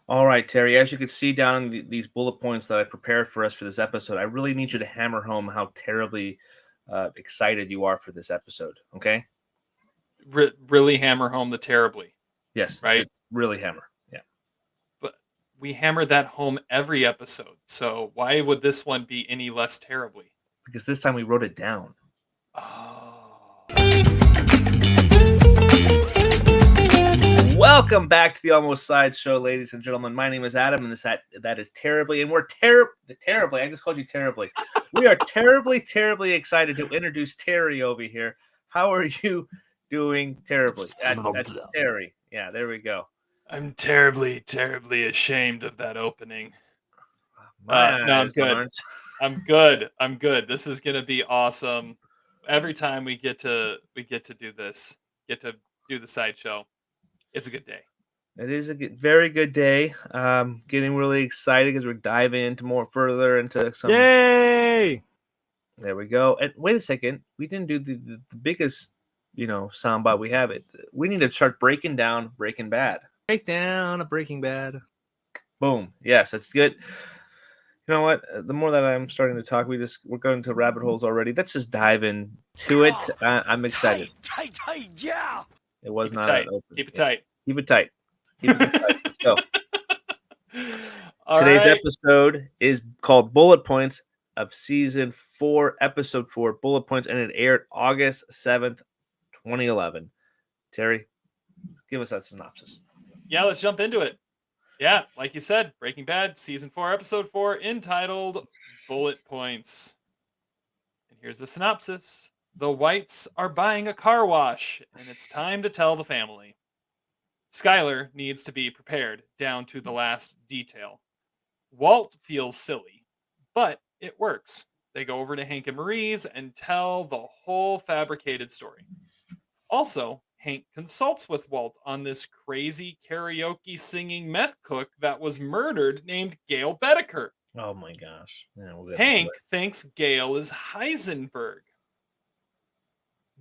All right, Terry, as you can see down in these bullet points that I prepared for us for this episode, I really need you to hammer home how terribly excited you are for this episode. Okay? Really hammer home the terribly, Yes, right? just really hammer. Yeah. But we hammer that home every episode. So why would this one be any less terribly? Because this time we wrote it down. Oh. Welcome back to the Almost Side Show, ladies and gentlemen. My name is Adam, and that is terribly, and we're terribly. I just called you terribly. We are terribly excited to introduce Terry over here. How are you doing? Terribly, that's Terry. Yeah, there we go. I'm terribly ashamed of that opening. My No, I'm eyes good. aren't. I'm good. This is gonna be awesome. Every time we get to do this, get to do the sideshow, it's a good day. It is a very good day. Getting really excited because we're diving into more further into some. Yay! There we go. And wait a second, we didn't do the biggest, soundbite we have. We need to start breaking down Breaking Bad. Break down a Breaking Bad. Boom. Yes, that's good. You know what? The more that I'm starting to talk, we're going to rabbit holes already. Let's just dive into it. I'm excited. Tight, yeah. It was Keep not it tight. open. Keep it tight. Keep it tight. Keep it tight. Let's go. All Today's right. episode is called Bullet Points of Season 4, Episode 4, Bullet Points, and it aired August 7th, 2011. Terry, give us that synopsis. Yeah, let's jump into it. Yeah, like you said, Breaking Bad, Season 4, Episode 4, entitled Bullet Points. And here's the synopsis. The Whites are buying a car wash, and it's time to tell the family. Skyler needs to be prepared down to the last detail. Walt feels silly, but it works. They go over to Hank and Marie's and tell the whole fabricated story. Also, Hank consults with Walt on this crazy karaoke singing meth cook that was murdered named Gail Bedecker. Oh my gosh. Yeah, Hank thinks Gail is Heisenberg.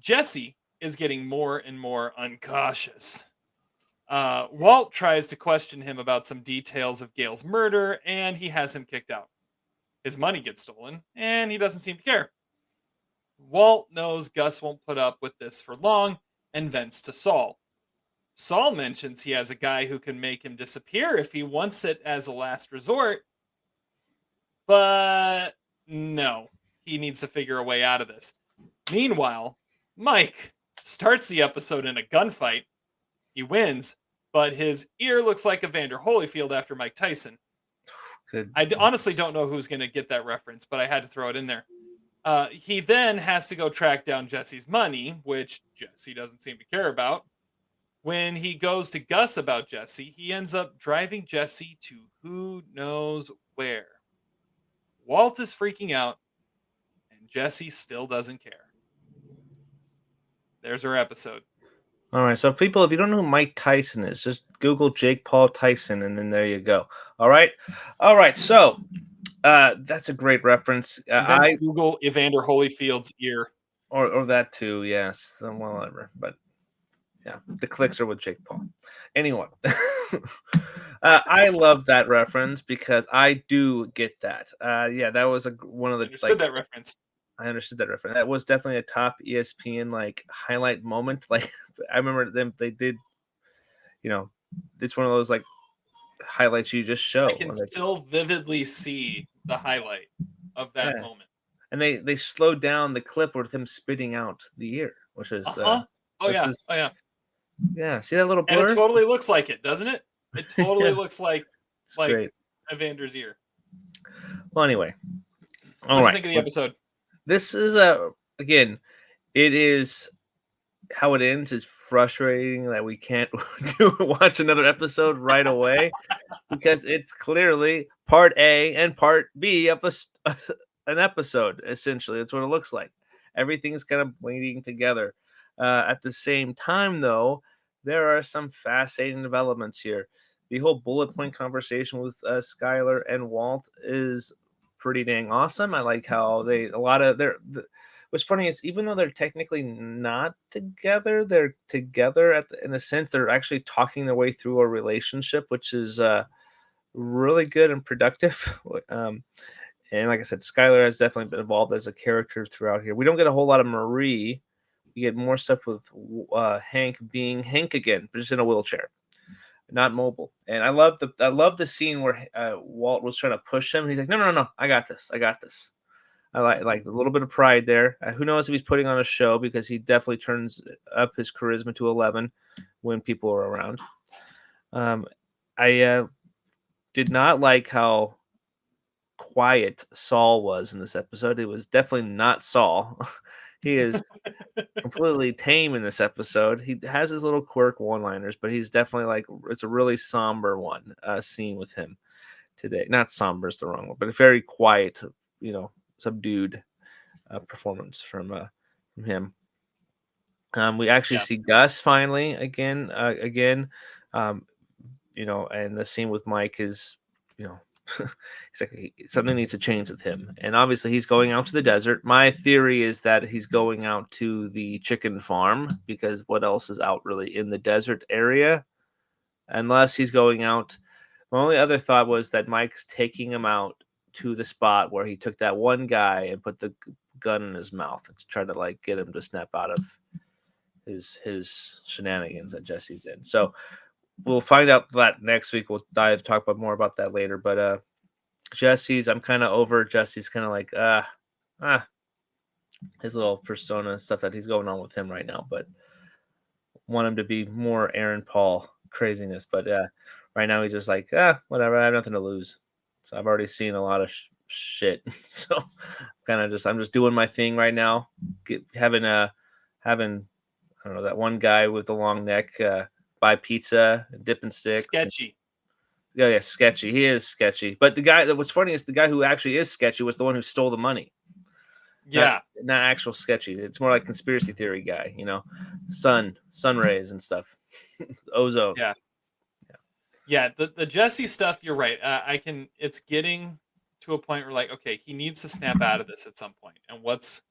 Jesse is getting more and more uncautious. Walt tries to question him about some details of Gail's murder, and he has him kicked out. His money gets stolen, and he doesn't seem to care. Walt knows Gus won't put up with this for long and vents to Saul. Saul mentions he has a guy who can make him disappear if he wants it as a last resort. But no, he needs to figure a way out of this. Meanwhile, Mike starts the episode in a gunfight. He wins, but his ear looks like Evander Holyfield after Mike Tyson. Good. I honestly don't know who's going to get that reference, but I had to throw it in there. He then has to go track down Jesse's money, which Jesse doesn't seem to care about. When he goes to Gus about Jesse, he ends up driving Jesse to who knows where. Walt is freaking out, and Jesse still doesn't care. There's our episode. All right, so people, if you don't know who Mike Tyson is, just Google Jake Paul Tyson, and then there you go. All right, so that's a great reference. I Google Evander Holyfield's ear, or that too. Yes, whatever. But yeah, the clicks are with Jake Paul. Anyway, I love that reference because I do get that. Yeah, that was one of the. That reference. I understood that reference. That was definitely a top ESPN highlight moment. I remember them. They did. It's one of those highlights you just show. I can still vividly see the highlight of that moment. And they slowed down the clip with him spitting out the ear, which is. Oh yeah. Yeah. See that little blur? And it totally looks like it, doesn't it? It totally looks like great. Evander's ear. Well, anyway. What do you think of the episode? This is again, it is how it ends is frustrating that we can't watch another episode right away because it's clearly part A and part B of an episode. Essentially, that's what it looks like. Everything's kind of bleeding together. At the same time, though, there are some fascinating developments here. The whole bullet point conversation with Skyler and Walt is pretty dang awesome. I like how what's funny is even though they're technically not together, they're together in a sense. They're actually talking their way through a relationship, which is really good and productive. And like I said, Skylar has definitely been involved as a character throughout here. We don't get a whole lot of Marie. We get more stuff with Hank being Hank again, but just in a wheelchair, not mobile. And I love the scene where Walt was trying to push him. And he's like, no, I got this, I got this. I like a little bit of pride there. Who knows if he's putting on a show, because he definitely turns up his charisma to 11 when people are around. I did not like how quiet Saul was in this episode. It was definitely not Saul. He is completely tame in this episode. He has his little quirk one-liners, but he's definitely like, it's a really somber one scene with him today. Not somber is the wrong one, but a very quiet, subdued performance from him. We actually see Gus finally again. And the scene with Mike is, he's like, something needs to change with him. And obviously he's going out to the desert. My theory is that he's going out to the chicken farm, because what else is out really in the desert area? Unless he's going out. My only other thought was that Mike's taking him out to the spot where he took that one guy and put the gun in his mouth to try to like get him to snap out of his shenanigans that Jesse did. So we'll find out that next week. We'll talk about more about that later. But I'm kind of over Jesse's kind of like his little persona stuff that he's going on with him right now, but want him to be more Aaron Paul craziness. But right now he's just like, whatever, I have nothing to lose. So I've already seen a lot of shit. So I'm just doing my thing right now. Having I don't know, that one guy with the long neck buy pizza, dip and stick. Sketchy. Yeah, sketchy. He is sketchy. But the guy what's funny is the guy who actually is sketchy was the one who stole the money. Yeah. Not actual sketchy. It's more like conspiracy theory guy, sun rays and stuff. Ozone. Yeah. Yeah, the Jesse stuff, you're right. It's getting to a point where like, okay, he needs to snap out of this at some point. And what's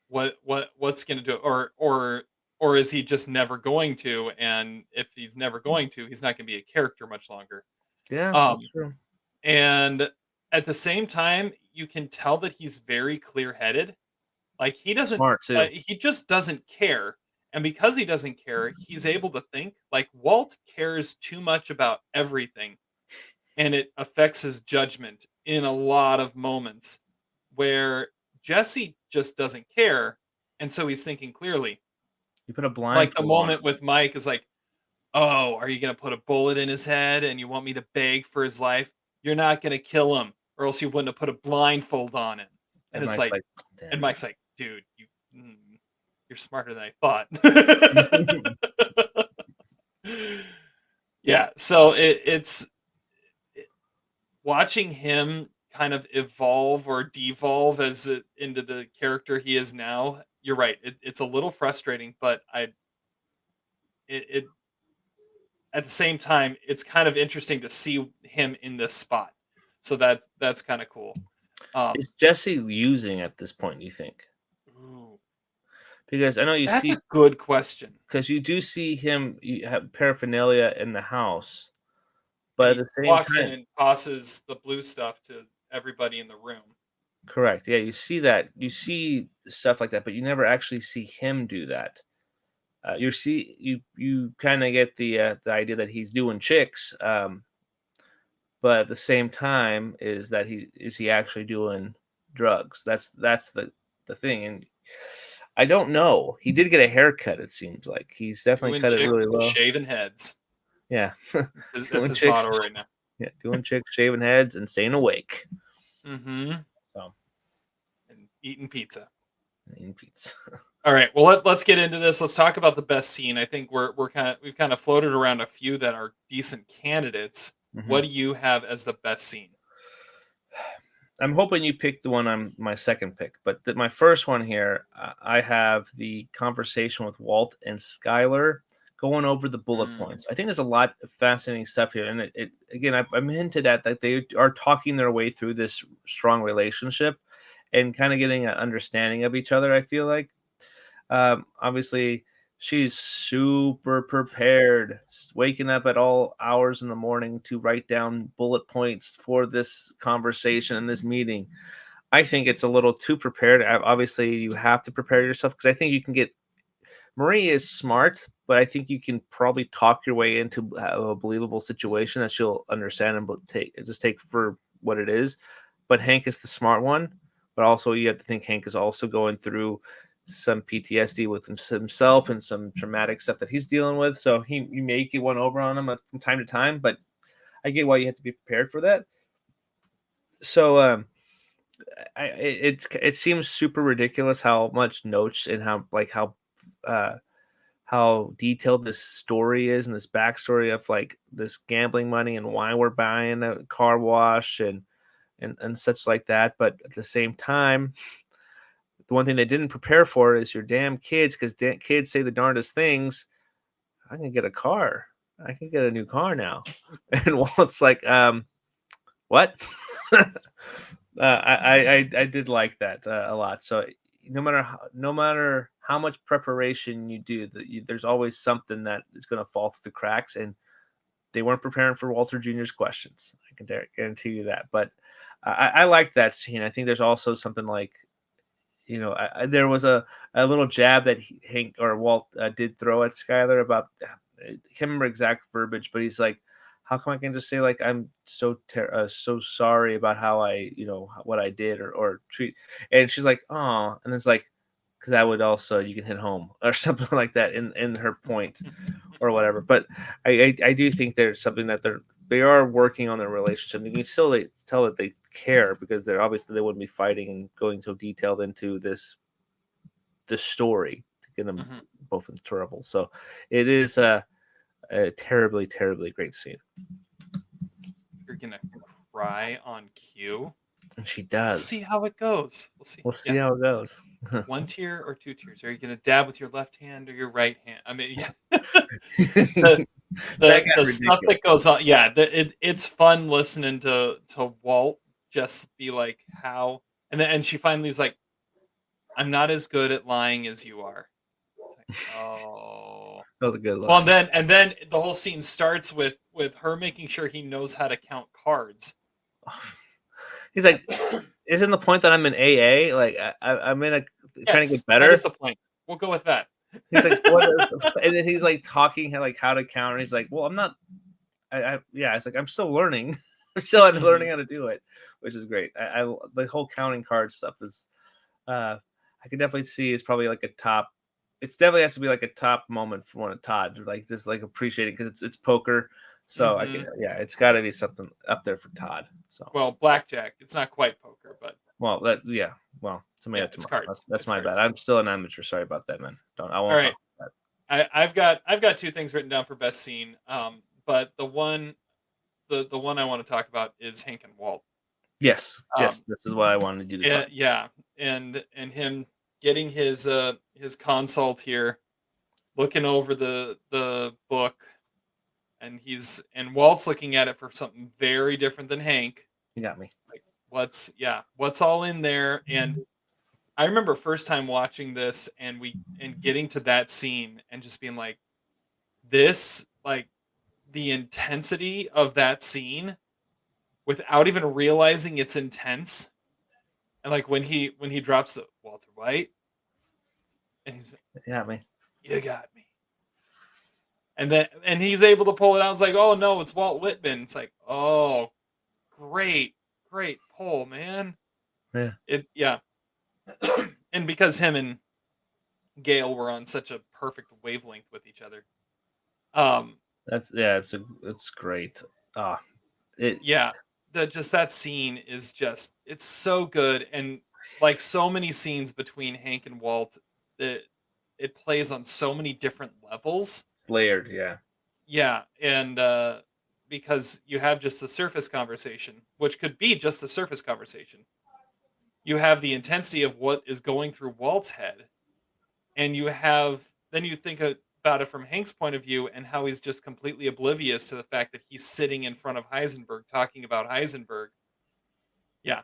going to do it? Or is he just never going to? And if he's never going to, he's not going to be a character much longer. Yeah, that's true. And at the same time, you can tell that he's very clear-headed. Like he doesn't, Smart too. he just doesn't care. And because he doesn't care, he's able to think. Like Walt cares too much about everything, and it affects his judgment in a lot of moments where Jesse just doesn't care, and so he's thinking clearly. You put a blind. Like the moment with Mike is like, "Oh, are you going to put a bullet in his head and you want me to beg for his life? You're not going to kill him, or else you wouldn't have put a blindfold on him." And it's Mike's like, and Mike's like, "Dude, you're smarter than I thought." Yeah, so it's watching him kind of evolve or devolve into the character he is now. You're right. It's a little frustrating, but it at the same time, it's kind of interesting to see him in this spot. So that's kind of cool. Is Jesse using at this point, you think? Ooh. Because I know you That's see. a good question. Because you do see him have paraphernalia in the house, but at the same walks in time, and tosses the blue stuff to everybody in the room. correct. Yeah, you see that. You see stuff like that, but you never actually see him do that. You kind of get the idea that he's doing chicks, but at the same time, is he actually doing drugs? That's the thing, and I don't know. He did get a haircut. It seems like he's definitely Doing cut it chicks really and low. shaving heads. Yeah, That's his motto right now. Yeah, doing chicks, shaving heads, and staying awake. Mm-hmm. So, and eating pizza. eating pizza. All right. Well, let's get into this. Let's talk about the best scene. I think we've kind of floated around a few that are decent candidates. Mm-hmm. What do you have as the best scene? I'm hoping you picked the one I'm my second pick, but my first one here, I have the conversation with Walt and Skylar going over the bullet points. I think there's a lot of fascinating stuff here, and it again, I'm hinted at that they are talking their way through this strong relationship and kind of getting an understanding of each other. I feel like, obviously, She's super prepared, waking up at all hours in the morning to write down bullet points for this conversation and this meeting. I think it's a little too prepared. Obviously, you have to prepare yourself because I think you can get. Marie is smart, but I think you can probably talk your way into a believable situation that she'll understand and take for what it is. But Hank is the smart one. But also, you have to think Hank is also going through some PTSD with himself and some traumatic stuff that he's dealing with. So you may get one over on him from time to time. But I get why you have to be prepared for that. So it seems super ridiculous how much notes and uh how detailed this story is and this backstory of like this gambling money and why we're buying a car wash and such like that. But at the same time, the one thing they didn't prepare for is your damn kids, because kids say the darndest things. I can get a car. I can get a new car now. And Walt's like, what? I did like that a lot. So no matter how much preparation you do, there's always something that is going to fall through the cracks, and they weren't preparing for Walter Jr.'s questions. I can guarantee you that. But I like that scene. I think there's also something like, there was a little jab that Hank or Walt did throw at Skyler about. I can't remember exact verbiage, but he's like, "How come I can just say like I'm so sorry about how what I did or treat?" And she's like, "Oh," and it's like, because that would also you can hit home or something like that in her point or whatever. But I do think there's something that they are working on their relationship. You can still tell that they care because they're obviously they wouldn't be fighting and going so detailed into this story to get them both in trouble. So it is a terribly, terribly great scene. You're gonna cry on cue. And she We'll does. see how it goes. We'll see how it goes. 1 tear or 2 tears? Are you gonna dab with your left hand or your right hand? I mean, yeah. the the stuff that goes on, yeah. It's fun listening to Walt just be like, how, and she finally is like, I'm not as good at lying as you are. It's like, oh. That was a good line. Well, and then the whole scene starts with her making sure he knows how to count cards. He's like, isn't the point that I'm in AA? Like I'm in trying to get better. That is the point. We'll go with that. He's like, and then he's like talking like how to count. And he's like, well, I'm not. It's like I'm still learning. I'm still learning how to do it, which is great. The whole counting card stuff is, I can definitely see is probably like a top. It's definitely has to be like a top moment for one of Todd, like just like appreciating because it's poker. So it's got to be something up there for Todd. So blackjack. It's not quite poker, but somebody it's cards. That's my bad. I'm still an amateur. Sorry about that, man. I won't. All right. I've got 2 things written down for best scene. But the one I want to talk about is Hank and Walt. Yes. This is what I wanted you to talk. Yeah, and him getting his consult here, looking over the book. And Walt's looking at it for something very different than Hank. You got me. Like what's all in there? And I remember first time watching this and getting to that scene and just being like, this, like the intensity of that scene without even realizing it's intense. And like when he drops the Walter White and he's like, you got me. You got me. And he's able to pull it out. It's like, oh no, it's Walt Whitman. It's like, oh, great pull, man. Yeah. And because him and Gail were on such a perfect wavelength with each other. It's great. That scene is just, it's so good. And like so many scenes between Hank and Walt, it plays on so many different levels. Layered, yeah, and because you have just the surface conversation, which could be just the surface conversation. You have the intensity of what is going through Walt's head, and then you think about it from Hank's point of view and how he's just completely oblivious to the fact that he's sitting in front of Heisenberg talking about Heisenberg. Yeah,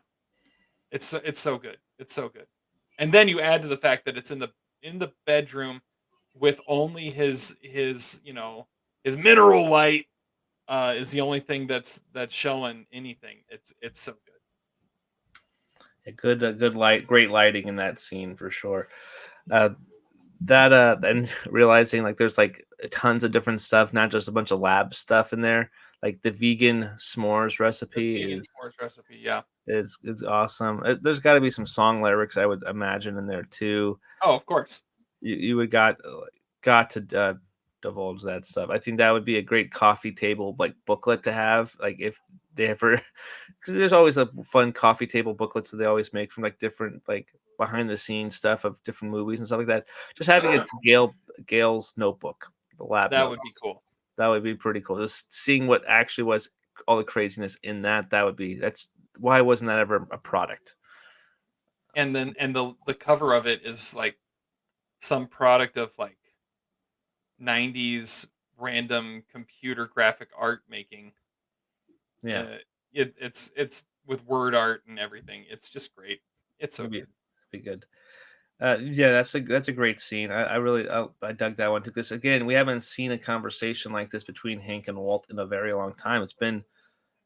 it's so good. It's so good, and then you add to the fact that it's in the bedroom. with only his his mineral light is the only thing that's showing anything. It's so good. A good light, great lighting in that scene for sure. Uh, and realizing like there's like tons of different stuff, not just a bunch of lab stuff in there. Like the vegan s'mores The recipe vegan s'mores recipe, yeah. is awesome. There's got to be some song lyrics I would imagine in there too. Oh, of course. You would got to divulge that stuff. I think that would be a great coffee table like booklet to have. Like if they ever, because there's always a fun coffee table booklets that they always make from like different like behind the scenes stuff of different movies and stuff like that. Just having it to Gail's notebook, the lab That notes. would be cool. That would be pretty cool. Just seeing what actually was all the craziness in that would be that's why wasn't that ever a product? And then the cover of it is like some product of like 90s random computer graphic art making. Yeah. It's with word art and everything. It's just great. It's so Maybe good. be good. Yeah, that's a great scene. I really I dug that one too because again, we haven't seen a conversation like this between Hank and Walt in a very long time. It's been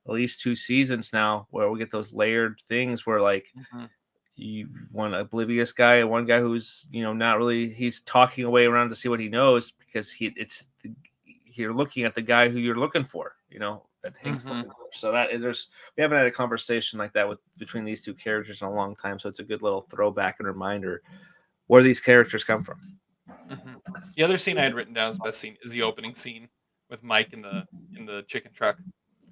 at least 2 seasons now where we get those layered things where like Mhm. you one oblivious guy and one guy who's not really he's talking away around to see what he knows because you're looking at the guy who you're looking for. That Hank's Mhm. looking for. So we haven't had a conversation like that with between these two characters in a long time. So it's a good little throwback and reminder where these characters come from. Mhm. The other scene I had written down as best scene is the opening scene with Mike in the chicken truck.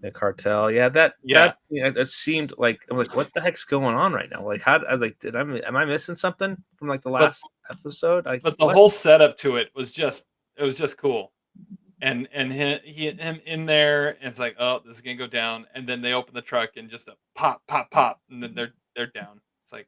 The cartel, yeah, that Yeah, it seemed like I'm like, what the heck's going on right now? Like, how I was like, am I missing something from like the but last episode? Like, but the what? whole setup to it was just cool. And him in there, and it's like, oh, this is gonna go down. And then they open the truck and just a pop, pop, pop, and then they're down. It's like,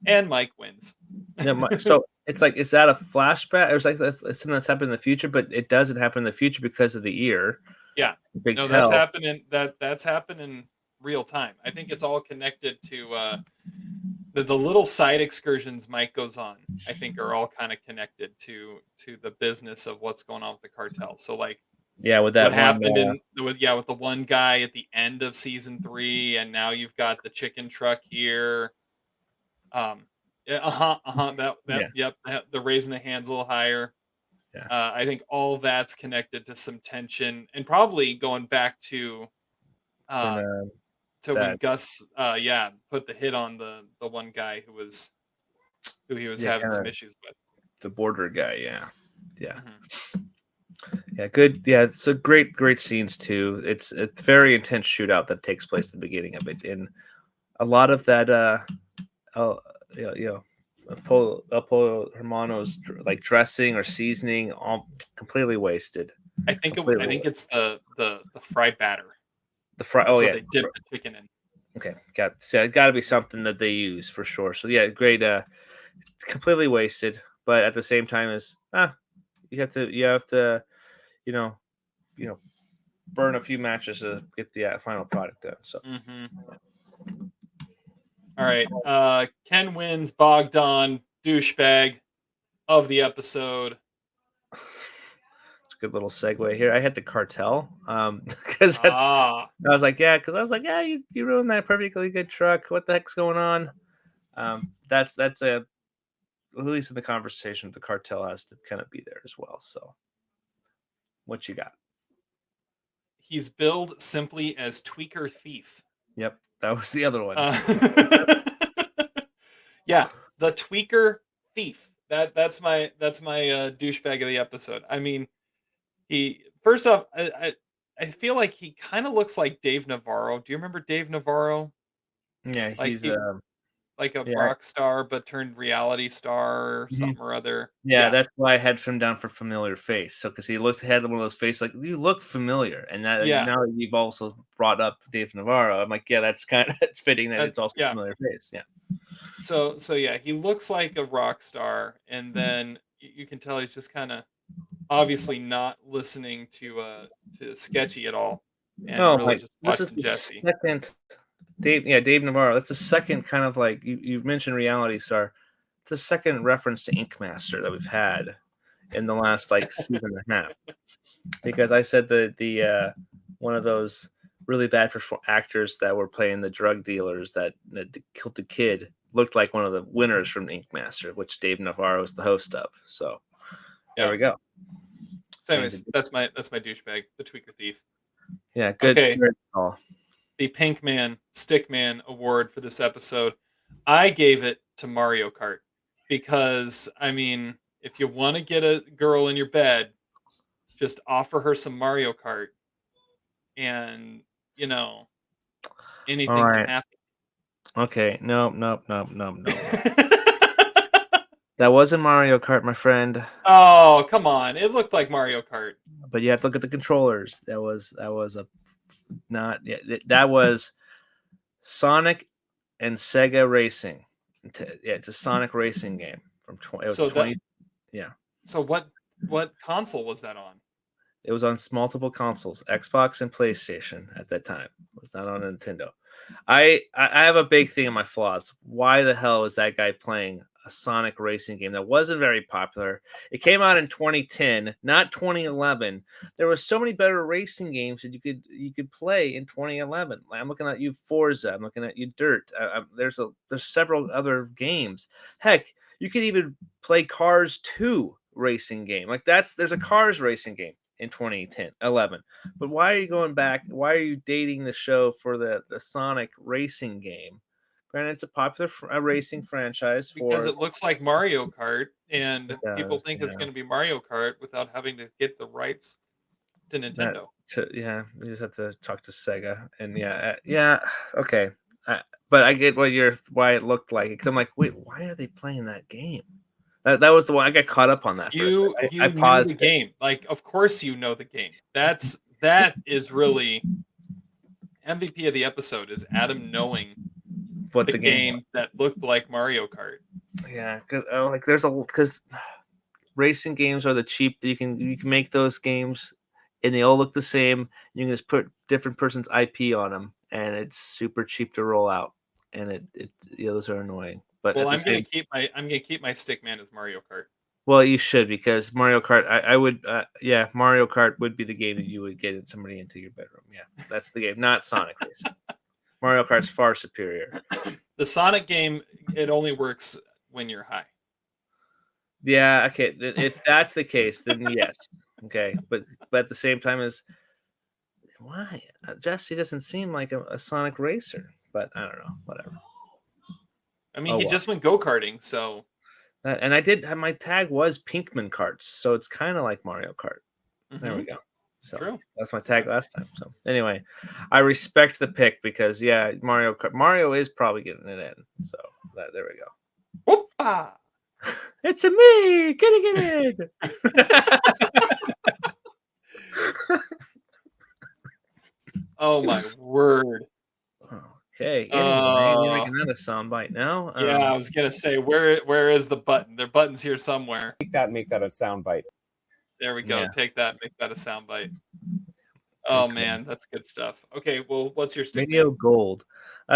and Mike wins. Yeah, so it's like, is that a flashback? Or it's like that's something that's happened in the future, but it doesn't happen in the future because of the ear, Yeah. big No, that's tell. happening. That's happening real time. I think it's all connected to the little side excursions Mike goes on. I think are all kind of connected to the business of what's going on with the cartel. So like Yeah, with what that one. happened with the one guy at the end of season 3, and now you've got the chicken truck here. Yeah, Yeah, yep. The raising the hands a little higher. yeah. I think all that's connected to some tension, and probably going back When uh, to when that Gus, put the hit on the one guy who he was yeah, having kind some of issues with. the border guy. Yeah, yeah. Mhm. Yeah, good. Yeah, it's a great scenes too. It's very intense shootout that takes place at the beginning of it, and a lot of that. Uh, you know, Apollo Hermano's like dressing or seasoning, all completely wasted. I Completely think it's the fry batter. the fry. Oh That's what yeah. they dip the chicken in. Okay, got to be something that they use for sure. So yeah, great. Completely wasted, but at the same time, is you have to you know you know burn a few matches to get the final product done. So Hmm. All right. Ken wins Bogdan douchebag of the episode. it's a good little segue here. I had the cartel, because that's Ah, I was like, yeah, because I was like, yeah, you ruined that perfectly good truck. What the heck's going on? That's a at least in the conversation, the cartel has to kind of be there as well. So, what you got? he's billed simply as Tweaker Thief. Yep, that was the other one. Uh, yeah, the Tweaker Thief. That's my douchebag of the episode. I mean, he first off, I feel like he kind of looks like Dave Navarro. Do you remember Dave Navarro? Yeah, Like he's he like a yeah. rock star but turned reality star or Mhm. something or other. Yeah, Yeah. that's why I had him down for familiar face. So because had one of those faces like you look familiar, and that Yeah. now that you've also brought up Dave Navarro, I'm like, yeah, that's kind of it's fitting that it's also a Yeah. familiar face. Yeah. So yeah, he looks like a rock star, and then you can tell he's just kind of obviously not listening to Sketchy at all, and Oh really my, just this is watching the Jesse. second Dave Navarro. That's the second kind of like you've mentioned reality star. It's the second reference to Ink Master that we've had in the last like season and a half, because I said the one of those really bad actors that were playing the drug dealers that killed the kid looked like one of the winners from Ink Master, which Dave Navarro is the host of. So there Yeah. we go. So anyways, that's my douchebag, the tweaker thief. Yeah, good. Okay. Good call. The Pink Man Stick Man award for this episode, I gave it to Mario Kart because I mean, if you want to get a girl in your bed, just offer her some Mario Kart, and you know All anything can right. happen. Okay. Nope. That wasn't Mario Kart, my friend. Oh, come on. It looked like Mario Kart. But you have to look at the controllers. That was a not. Yeah, that was Sonic and Sega Racing. Yeah, it's a Sonic racing game from 20. It was So 20. Yeah, so what console was that on? it was on multiple consoles, Xbox and PlayStation at that time. It was not on Nintendo. I have a big thing in my flaws. Why the hell is that guy playing a Sonic racing game that wasn't very popular? It came out in 2010, not 2011. There were so many better racing games that you could play in 2011. Like, I'm looking at you, Forza. I'm looking at you, Dirt. There's several other games. Heck, you could even play Cars 2 racing game. Like there's a Cars racing game in 2010, 11. But why are you going back? Why are you dating the show for the Sonic racing game? Granted, it's a popular racing franchise Because for it looks like Mario Kart, and it people does, think it's yeah. going to be Mario Kart without having to get the rights to That Nintendo. yeah, you just have to talk to Sega, and yeah, okay. But I get why it looked like it. 'Cause I'm like, wait, why are they playing that game? That was the one I got caught up on that for a second. I You knew paused the it. game. Like, of course you know the game. That is really MVP of the episode is Adam knowing What the the game was. game that looked like Mario Kart. Yeah, because racing games are the cheap. You can make those games, and they all look the same. You can just put different person's IP on them, and it's super cheap to roll out. And those are annoying. But Well, at the same, I'm gonna keep my Stickman as Mario Kart. well, you should, because Mario Kart. I would, yeah, Mario Kart would be the game that you would get somebody into your bedroom. Yeah, that's the game, not Sonic Racing. Mario Kart's far superior. The Sonic game, it only works when you're high. Yeah, okay. If that's the case, then yes, okay. But at the same time, as why Jesse doesn't seem like a Sonic racer, but I don't know, whatever. I mean, Oh he well. just went go-karting, so And I did have my tag was Pinkman Karts, so it's kind of like Mario Kart. There we go. So True. that's my tag last time. So anyway, I respect the pick because yeah, Mario is probably getting it in. So there we go. Whoop-ah! It's a me getting it in. Oh my word. Okay. Anyway, we're making that a soundbite now. Yeah, I was gonna say where is the button? Their button's here somewhere. Make that a soundbite. There we go. Yeah. Take that, make that a soundbite. Oh Okay. man, that's good stuff. Okay, well, what's your stick? Radio Gold.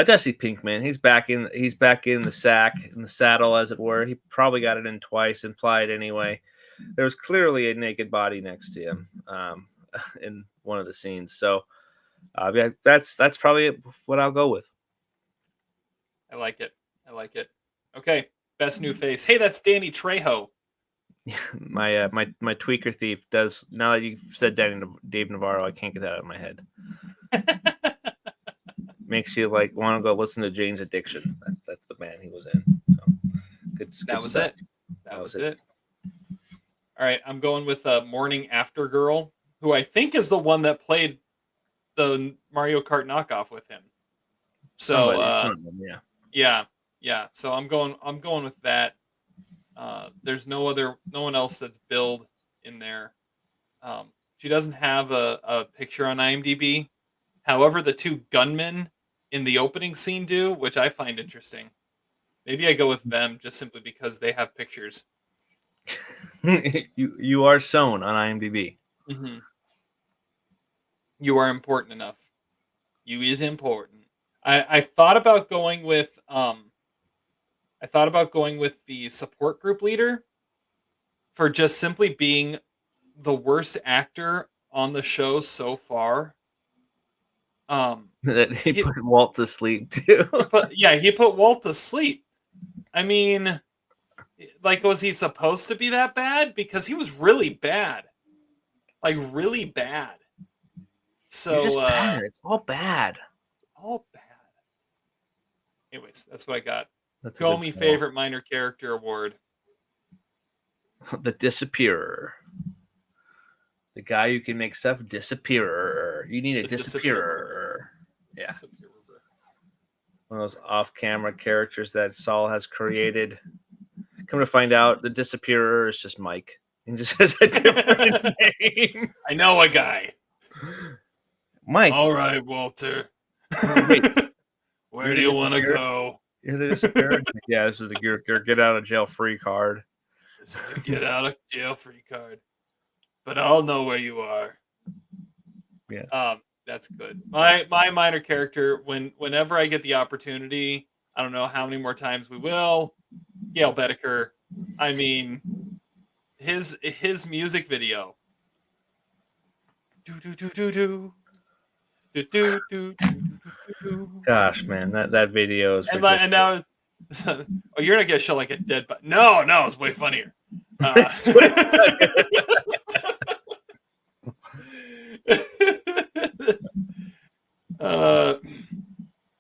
Jesse Pinkman. He's back in the saddle, as it were. He probably got it in twice, implied anyway. There was clearly a naked body next to him in one of the scenes. So yeah, that's probably what I'll go with. I like it. I like it. Okay, best new face. Hey, that's Danny Trejo. my tweaker thief does. Now that you've said Dave Navarro, I can't get that out of my head. Makes you like want to go listen to Jane's Addiction. That's the band he was in. So, good That was stuff. it. That was it. All right, I'm going with Morning After Girl, who I think is the one that played the Mario Kart knockoff with him. So yeah. So I'm going with that. There's no one else that's billed in there. She doesn't have a picture on IMDb. However, the two gunmen in the opening scene do, which I find interesting. Maybe I go with them just simply because they have pictures. you are sewn on IMDb. Mm-hmm. You are important enough. You is important. I thought about going with the support group leader for just simply being the worst actor on the show so far. That he put Walt to sleep too. He put Walt to sleep. I mean, like, was he supposed to be that bad? Because he was really bad, like really bad. So bad. It's all bad. all bad. Anyways, that's what I got. That's Go me favorite minor character award. The Disappearer. The guy who can make stuff disappear. You need a disappearer. Yeah. Disappearer. One of those off-camera characters that Saul has created. Come to find out, the Disappearer is just Mike. He just has a different name. I know a guy. Mike. All right, Walter. Where do you want to go? You're the Disappearer? Yeah, this is your get out of jail free card. This is a get out of jail free card. But I'll know where you are. Yeah. That's good. My minor character, whenever I get the opportunity, I don't know how many more times we will. Gail Bedecker. I mean, his music video. Do do do do do. Do do do do do. Gosh, man, that video is. And now, oh, you're not gonna show like a dead body. No, it's way funnier.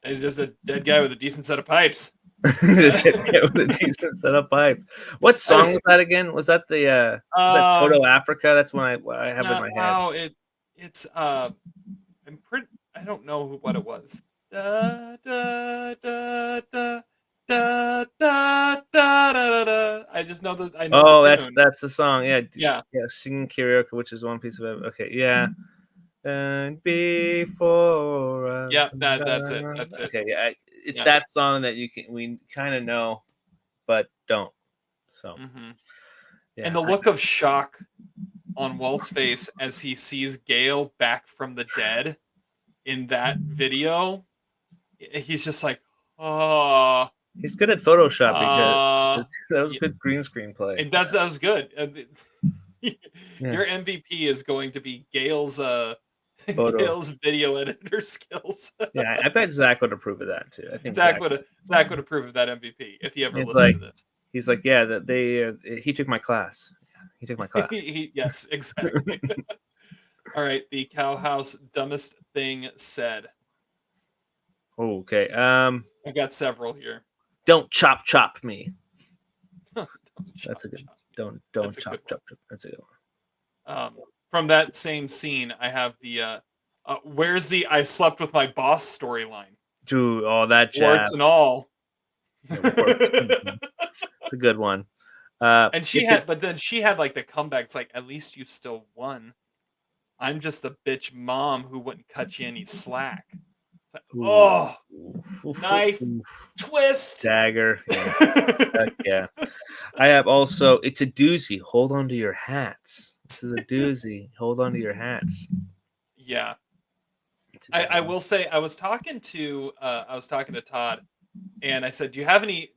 He's just a dead guy with a decent set of pipes. With a decent set of pipe. What song was that again? Was that the Photo Africa? That's one I have in my head. Wow, it's I'm pretty. I don't know what it was. Da, da, da, da, da, da, da, da, da. I just know that I know. Oh, the tune. that's the song. Yeah. Yeah. Singing karaoke, which is one piece of it. Okay, yeah. And before us. Yeah, that's it. That's it. Okay, yeah, it's that song that we kind of know, but don't. So, yeah. And the look of shock on Walt's face as he sees Gale back from the dead in that video, he's just like, oh. He's good at Photoshop because that was good green screen play. And that was good. Your MVP is going to be Gale's video editor skills. Yeah, I bet Zach would approve of that too. I think Zach would approve of that MVP if he ever listened to this. He's like, yeah, that he took my class. Yeah, he took my class. Yes, exactly. All right, the Cowhouse dumbest thing said. Okay. I got several here. Don't chop me. That's a good. Don't chop. That's a good one. From that same scene, I have the where's the I slept with my boss storyline. Dude, all that jazz. Warts and all. It's a good one. And she had like the comeback. It's like, at least you still won. I'm just the bitch mom who wouldn't cut you any slack. Like, knife, twist, dagger. Yeah. Yeah. I have also. It's a doozy. Hold on to your hats. This is a doozy. Hold on to your hats. Yeah. I will say I was talking to Todd, and I said, do you have any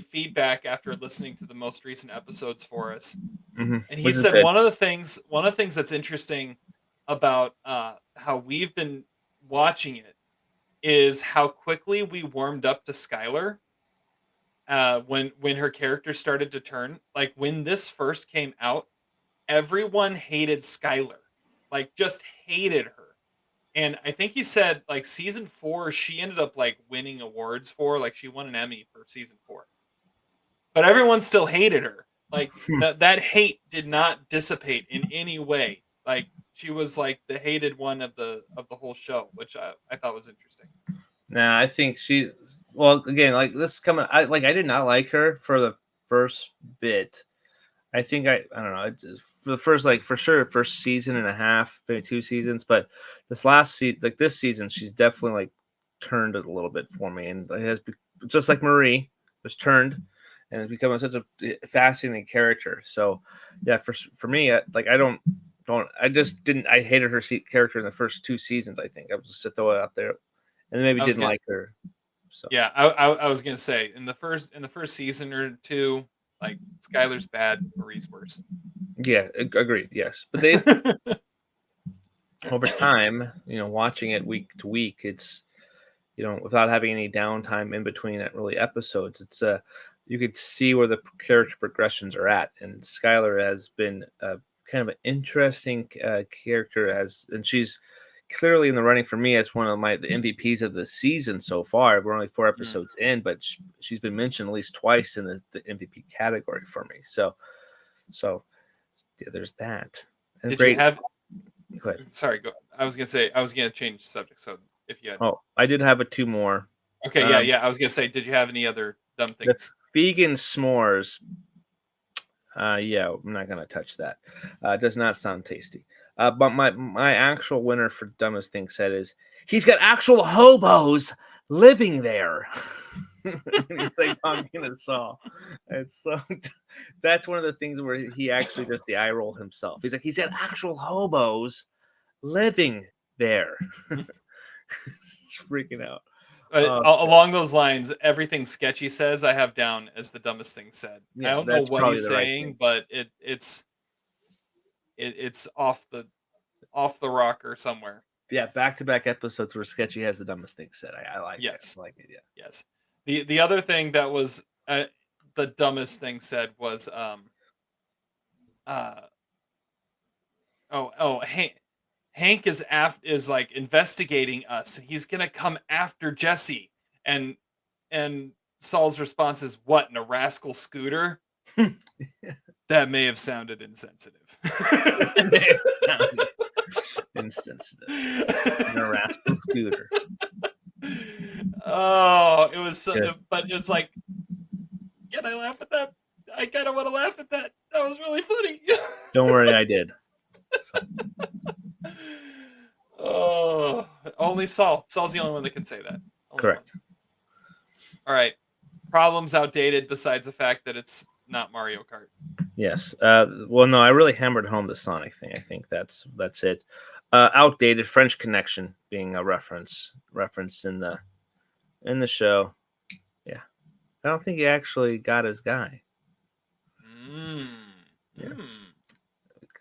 feedback after listening to the most recent episodes for us? Mm-hmm. And he said one of the things that's interesting about how we've been watching it is how quickly we warmed up to Skylar when her character started to turn. Like, when this first came out, everyone hated Skylar, like just hated her. And I think he said like season 4, she ended up like winning awards for, like she won an Emmy for season 4. But everyone still hated her. Like that hate did not dissipate in any way. Like, she was like the hated one of the whole show, which I thought was interesting. Nah, I think she's, well, again, like this is coming. I did not like her for the first bit. I think I don't know. For the first, like, for sure, first season and a half, maybe 2 seasons. But this last season, like this season, she's definitely like turned it a little bit for me, and it has just like Marie was turned, and it's become such a fascinating character. So yeah, for me, like I just didn't. I hated her character in the first 2 seasons. I think I was just throw it out there, and maybe like her. So yeah, I was gonna say in the first season or 2. Like Skylar's bad, Marie's worse. Yeah, agreed. Yes, but they over time, watching it week to week, it's without having any downtime in between really episodes, it's you could see where the character progressions are at, and Skylar has been kind of an interesting character and she's clearly in the running for me as one of the MVPs of the season so far. We're only 4 episodes in, but she's been mentioned at least twice in the MVP category for me. So yeah, there's that. And Did great. you have? Go ahead. Sorry, go. I was gonna change the subject. So if you had, Oh, I did have 2 more. okay, yeah. I was gonna say, did you have any other dumb The things? vegan s'mores. Yeah, I'm not gonna touch that. It does not sound tasty. But my actual winner for dumbest thing said is he's got actual hobos living there. He's like talking to Saul. It's so that's one of the things where he actually does the eye roll himself. He's like, he's got actual hobos living there. He's freaking out. Along those lines, everything Sketchy says I have down as the dumbest thing said. Yeah, I don't know that's what probably he's the right saying, thing. but it's off the rocker somewhere. Yeah, back-to-back episodes where Sketchy has the dumbest thing said. I like Yes. it. I like it, yeah. Yes. The other thing that was the dumbest thing said was Hank is like investigating us, and he's gonna come after Jesse. And Saul's response is, "What, in a rascal scooter?" That may have sounded insensitive. Insensitive. In a rascal scooter. Oh, it was Good. but it's like, can I laugh at that? I kind of want to laugh at that. That was really funny. Don't worry, I did. Oh, only Saul. Saul's the only one that can say that. Only Correct. one. All right. Problem's outdated besides the fact that it's not Mario Kart. Yes. Well, no, I really hammered home the Sonic thing. I think that's it. Outdated French Connection being a reference in the show. Yeah, I don't think he actually got his guy. Yeah.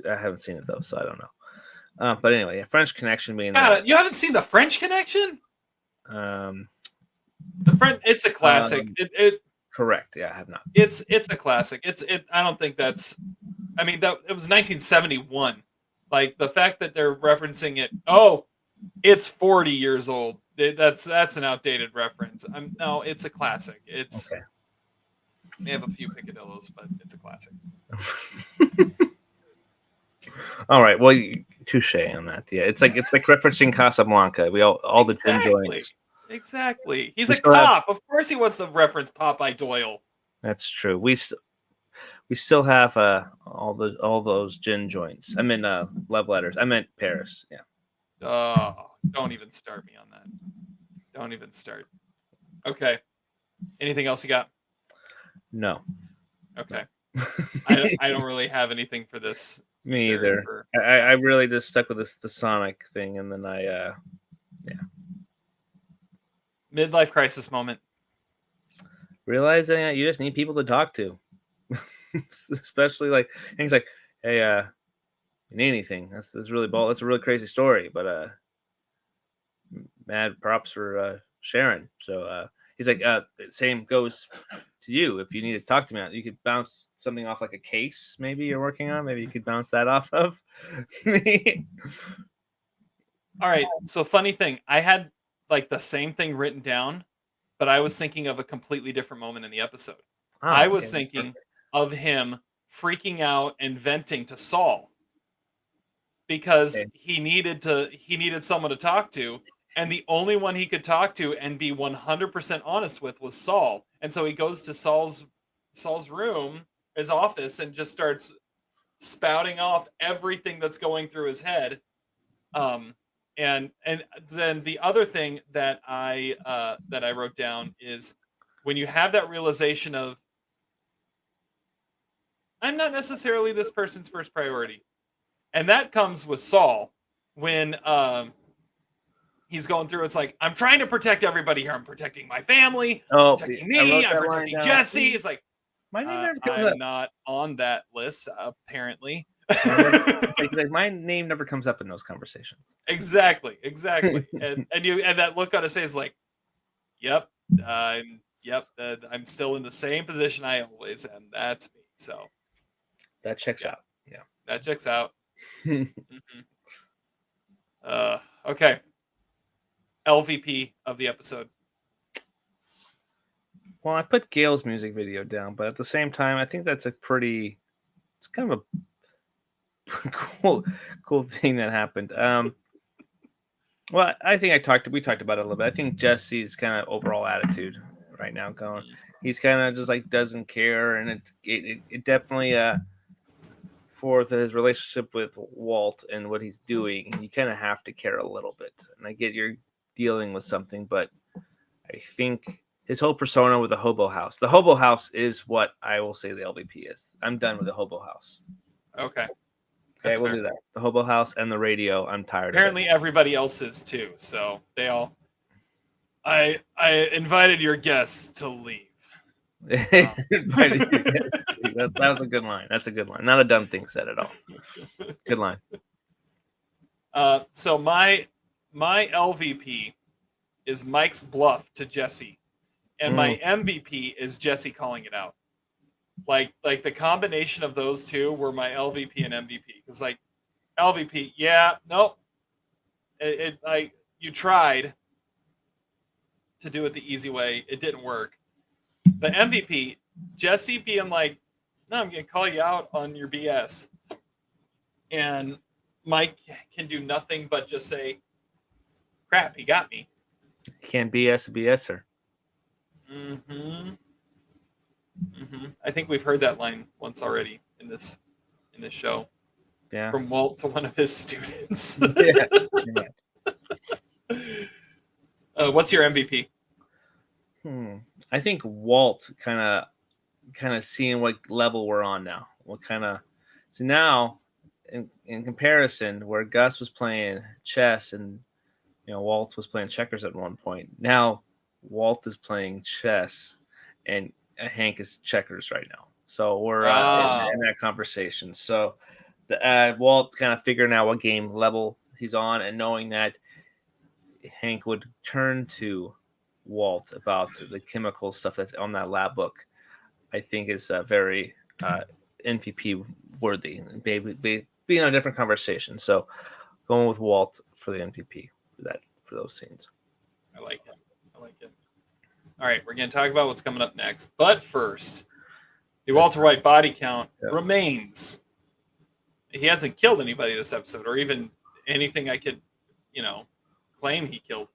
I haven't seen it though, so I don't know. But anyway, yeah, French Connection being God, you haven't seen the French Connection? The French, it's a classic. Correct. Yeah, I have not. It's a classic. I don't think that's. I mean, that it was 1971. Like the fact that they're referencing it. Oh, it's 40 years old. That's an outdated reference. No, it's a classic. It's okay. They have a few picadillos, but it's a classic. All right. Well, touche on that. Yeah, it's like referencing Casablanca. We all the gin joints. Exactly. He's a cop. Of course, he wants to reference Popeye Doyle. That's true. We still have all those gin joints. I mean, love letters. I meant Paris. Yeah. Oh, don't even start me on that. Don't even start. Okay. Anything else you got? No. Okay. I don't really have anything for this. Me either. I really just stuck with the Sonic thing, and then yeah. Midlife crisis moment. Realizing that you just need people to talk to, especially like things like, "Hey, you need anything?" That's really bold. That's a really crazy story, but mad props for sharing. So he's like, same goes to you. If you need to talk to me, you could bounce something off like a case. Maybe you're working on. Maybe you could bounce that off of me. All right. So funny thing, I had like the same thing written down, but I was thinking of a completely different moment in the episode. I was thinking of him freaking out and venting to Saul because he needed someone to talk to, and the only one he could talk to and be 100% honest with was Saul. And so he goes to Saul's room, his office, and just starts spouting off everything that's going through his head. And then the other thing that I wrote down is when you have that realization of I'm not necessarily this person's first priority, and that comes with Saul when he's going through. It's like I'm trying to protect everybody here. I'm protecting my family, I'm protecting me, I'm protecting Jesse. It's like My name never comes up. I'm not on that list, apparently. My name never comes up in those conversations. Exactly. And that look on his face is like, yep, I'm still in the same position I always am. That's me. So That checks yeah, out. Yeah. that checks out. hmm okay. LVP of the episode. Well, I put Gail's music video down, but at the same time, I think that's it's kind of a cool thing that happened. Well, I think we talked about it a little bit. I think Jesse's kind of overall attitude right now going, Mm. he's kind of just like doesn't care, and it definitely for his relationship with Walt and what he's doing, you kind of have to care a little bit. And I get you're dealing with something, but I think his whole persona with the hobo house. The hobo house is what I will say the LVP is. I'm done with the hobo house. Okay. Okay, That's we'll fair. do that. The hobo house and the radio. I'm tired Apparently of everybody else is too. So they all. I invited your guests to leave. that was a good line. That's a good line. Not a dumb thing said at all. Good line. So my LVP is Mike's bluff to Jesse, and my MVP is Jesse calling it out. Like the combination of those two were my LVP and MVP. Because like LVP, yeah, nope, you tried to do it the easy way, it didn't work. The MVP, Jesse being like, no, I'm gonna call you out on your BS, and Mike can do nothing but just say, crap, he got me. Can't BS a BSer. I think we've heard that line once already in this show. Yeah. From Walt to one of his students. Yeah. What's your MVP? I think Walt kind of seeing what level we're on now. So now in comparison, where Gus was playing chess and Walt was playing checkers at one point. Now Walt is playing chess and Hank is checkers right now. So we're in that conversation. So the Walt kind of figuring out what game level he's on and knowing that Hank would turn to Walt about the chemical stuff that's on that lab book, I think is very MVP worthy and being a different conversation. So going with Walt for the MVP for those scenes. I like it. All right, we're going to talk about what's coming up next. But first, the Walter White body count remains. He hasn't killed anybody this episode, or even anything I could, claim he killed.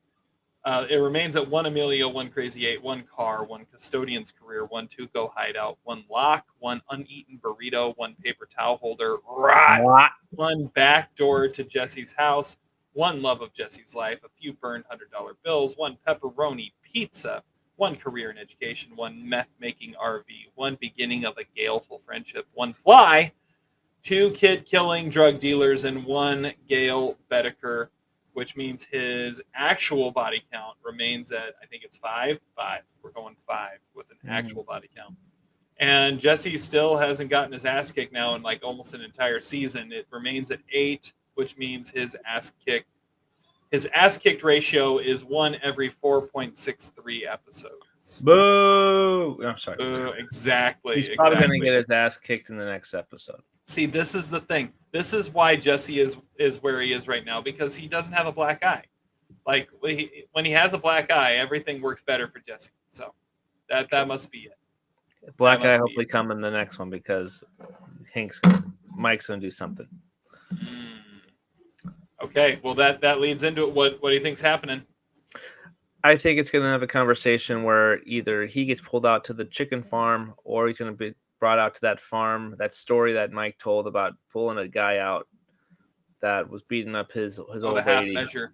It remains at 1 Amelia, 1 Crazy 8, 1 car, 1 custodian's career, 1 Tuco hideout, 1 lock, 1 uneaten burrito, 1 paper towel holder, 1 back door to Jesse's house, 1 love of Jesse's life, a few burned $100 bills, 1 pepperoni pizza, 1 career in education, 1 meth making RV, 1 beginning of a galeful friendship, 1 fly, 2 kid killing drug dealers, and 1 Gail Bedecker, which means his actual body count remains at, I think it's 5. We're going 5 with an actual body count. And Jesse still hasn't gotten his ass kicked now in like almost an entire season. It remains at 8, which means his ass kicked ratio is 1 every 4.63 episodes. Boo! I'm sorry. Exactly. He's probably going to get his ass kicked in the next episode. See, this is the thing. This is why Jesse is where he is right now, because he doesn't have a black eye. Like when he has a black eye, everything works better for Jesse. So that must be it. Black eye hopefully come in the next one because Mike's going to do something. Okay, well that leads into it. What do you think's happening? I think it's going to have a conversation where either he gets pulled out to the chicken farm or he's going to be brought out to that farm. That story that Mike told about pulling a guy out that was beating up his old lady. Half measure.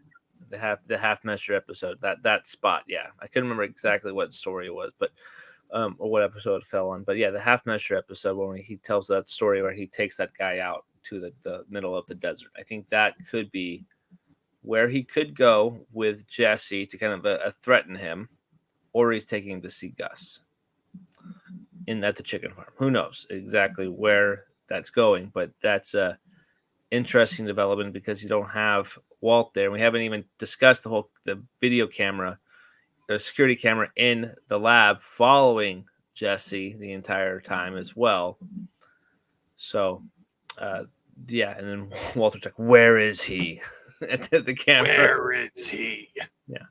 The half measure episode. That spot. Yeah, I couldn't remember exactly what story it was, but or what episode it fell on. But yeah, the half measure episode when he tells that story where he takes that guy out to the middle of the desert. I think that could be where he could go with Jesse to kind of threaten him, or he's taking him to see Gus. at the chicken farm. Who knows exactly where that's going, but that's a interesting development because you don't have Walt there. We haven't even discussed the video camera, the security camera in the lab following Jesse the entire time as well. So, yeah, and then Walter's like, "Where is he?" at the camera. Where is he? Yeah.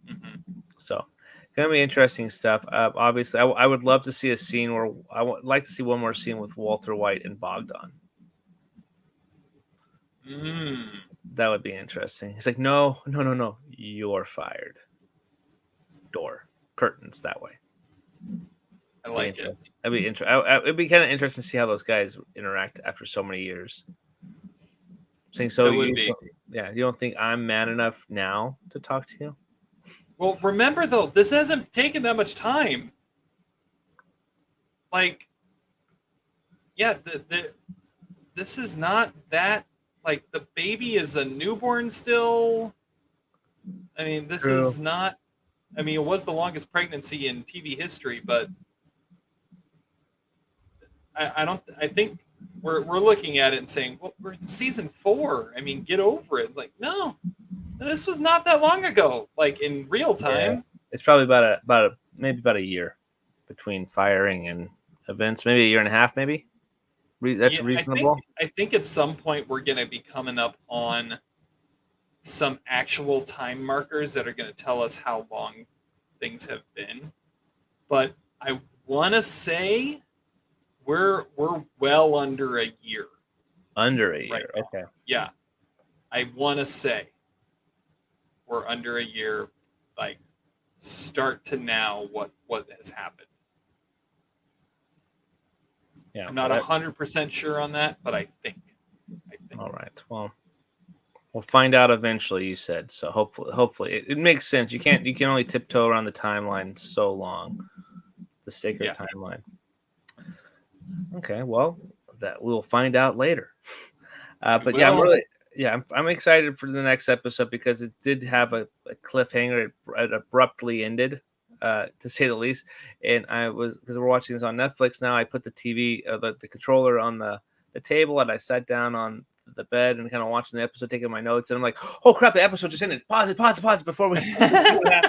Mhm. So, gonna be interesting stuff. Obviously, I would love to see a scene where I would like to see one more scene with Walter White and Bogdan. That would be interesting. He's like, no, you're fired. Door curtains that way. I like it. That'd be interesting. It'd be kind of interesting to see how those guys interact after so many years. Saying so, It would be. Yeah, you don't think I'm man enough now to talk to you? Well, remember though, this hasn't taken that much time. Like, yeah, this is not that. Like, the baby is a newborn still. I mean, this True. is not. I mean, it was the longest pregnancy in TV history, but I don't. I think we're looking at it and saying, well, we're in season 4. I mean, get over it. It's like, no, this was not that long ago. Like in real time. Yeah. It's probably maybe about a year between firing and events. Maybe a year and a half. Maybe that's reasonable. I think at some point we're going to be coming up on some actual time markers that are going to tell us how long things have been. But I want to say we're well under a year. Under a year. Right now. Okay. Yeah. I want to say we're under a year, like start to now what has happened. Yeah. I'm not 100% sure on that, but I think. All right. Well, we'll find out eventually. You said so. Hopefully, it makes sense. You can only tiptoe around the timeline so long, the sacred timeline. Okay. Well, that we'll find out later. But yeah, I'm excited for the next episode because it did have a cliffhanger. It abruptly ended, to say the least. And because we're watching this on Netflix now, I put the TV, the controller on the table, and I sat down on the bed and kind of watching the episode, taking my notes. And I'm like, oh crap, the episode just ended. Pause it before we. I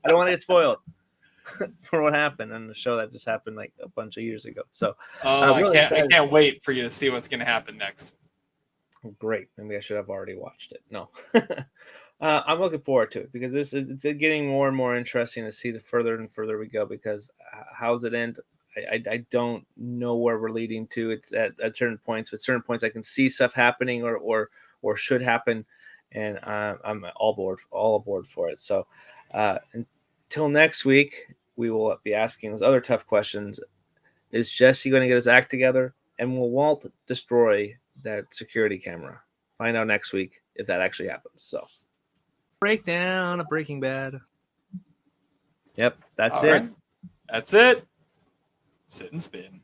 don't want to get spoiled for what happened in the show that just happened like a bunch of years ago. So, I can't wait for you to see what's going to happen next. Great. Maybe I should have already watched it. No. I'm looking forward to it because it's getting more and more interesting to see the further and further we go, because how's it end? I don't know where we're leading to. It's at certain points. At certain points, I can see stuff happening or should happen, and I'm all aboard for it. So until next week, we will be asking those other tough questions. Is Jesse going to get his act together? And will Walt destroy that security camera? Find out next week if that actually happens. So, Breakdown of Breaking Bad. Yep, that's All it. right. That's it. Sit and spin.